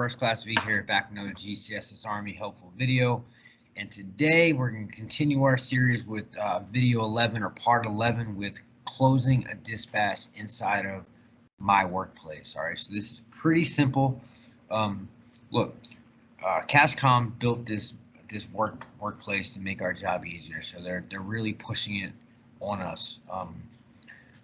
First Class V here, back with another GCSS-Army helpful video. And today we're going to continue our series with video 11 or part 11 with closing a dispatch inside of my workplace. All right, so this is pretty simple. Look, CASCOM built this workplace to make our job easier, so they're really pushing it on us.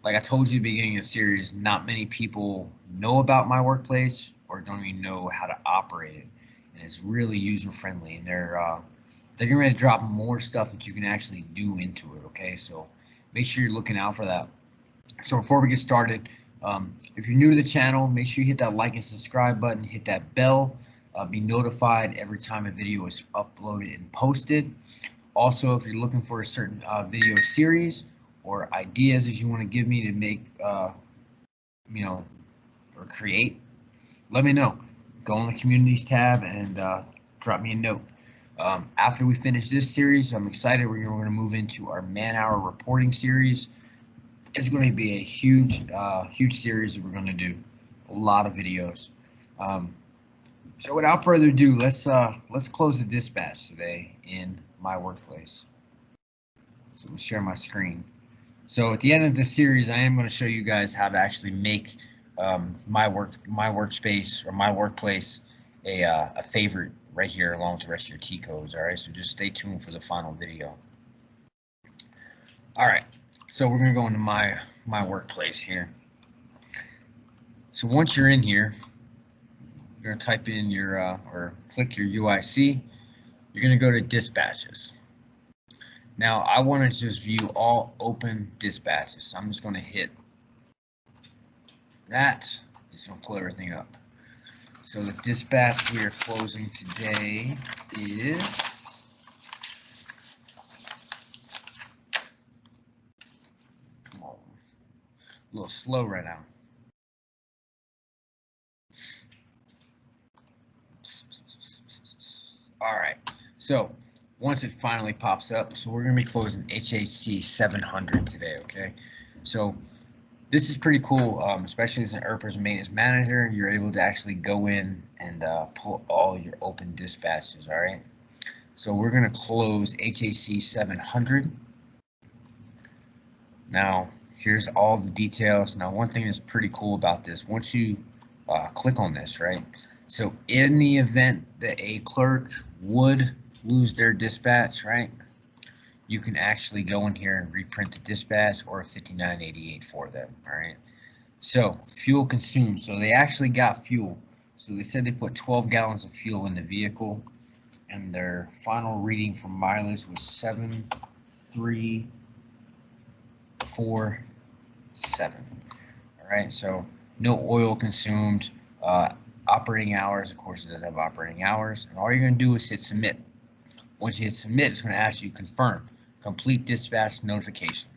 Like I told you at the beginning of the series, not many people know about my workplace or don't even know how to operate it, and it's really user friendly. And they're getting ready to drop more stuff that you can actually do into it. Okay, so make sure you're looking out for that. So before we get started, if you're new to the channel, make sure you hit that like and subscribe button, hit that bell, be notified every time a video is uploaded and posted. Also, if you're looking for a certain video series or ideas that you want to give me to make, or create, let me know. Go on the communities tab and drop me a note. After we finish this series, I'm excited. We're going to move into our man-hour reporting series. It's going to be a huge series that we're going to do. A lot of videos. So without further ado, let's close the dispatch today in my workplace. So I'm going to share my screen. So at the end of the series, I am going to show you guys how to actually make my workspace or my workplace a favorite right here along with the rest of your T codes. All right, so just stay tuned for the final video. All right, so we're going to go into my workplace here. So once you're in here, you're going to type in your or click your UIC. You're going to go to dispatches. Now I want to just view all open dispatches. So I'm just going to hit that. It's going to pull everything up. So the dispatch we are closing today is a little slow right now. All right, so once it finally pops up, so we're going to be closing HAC 700 today, okay? So this is pretty cool, especially as an ERPers maintenance manager. You're able to actually go in and pull all your open dispatches, all right? So we're going to close HAC 700. Now, here's all the details. Now, one thing that's pretty cool about this, once you click on this, right? So in the event that a clerk would lose their dispatch, right, you can actually go in here and reprint the dispatch or 5988 for them. All right, so fuel consumed. So they actually got fuel. So they said they put 12 gallons of fuel in the vehicle, and their final reading for mileage was 7347. All right, so no oil consumed. Operating hours, of course, it doesn't have operating hours, and all you're going to do is hit submit. Once you hit submit, it's going to ask you confirm complete dispatch notification.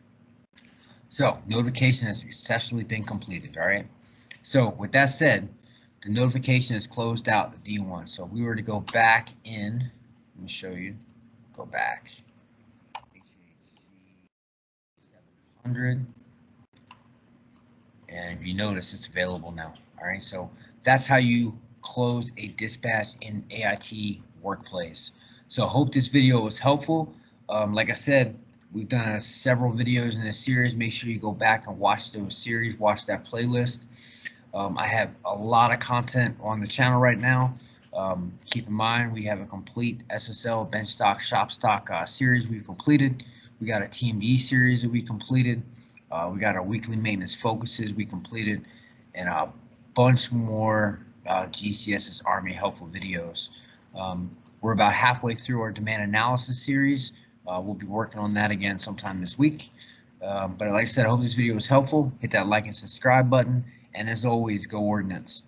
So notification has successfully been completed. All right, so with that said, the notification is closed out the D1. So if we were to go back in, let me show you, go back, HAC 700, and if you notice, it's available now. All right, so that's how you close a dispatch in AIT workplace. So I hope this video was helpful. Like I said, we've done several videos in this series. Make sure you go back and watch those series, watch that playlist. I have a lot of content on the channel right now. Keep in mind, we have a complete SSL bench stock, shop stock series we've completed. We got a TMD series that we completed. We got our weekly maintenance focuses we completed, and a bunch more GCSS-Army helpful videos. We're about halfway through our demand analysis series. We'll be working on that again sometime this week. But like I said, I hope this video was helpful. Hit that like and subscribe button. And as always, go Ordnance.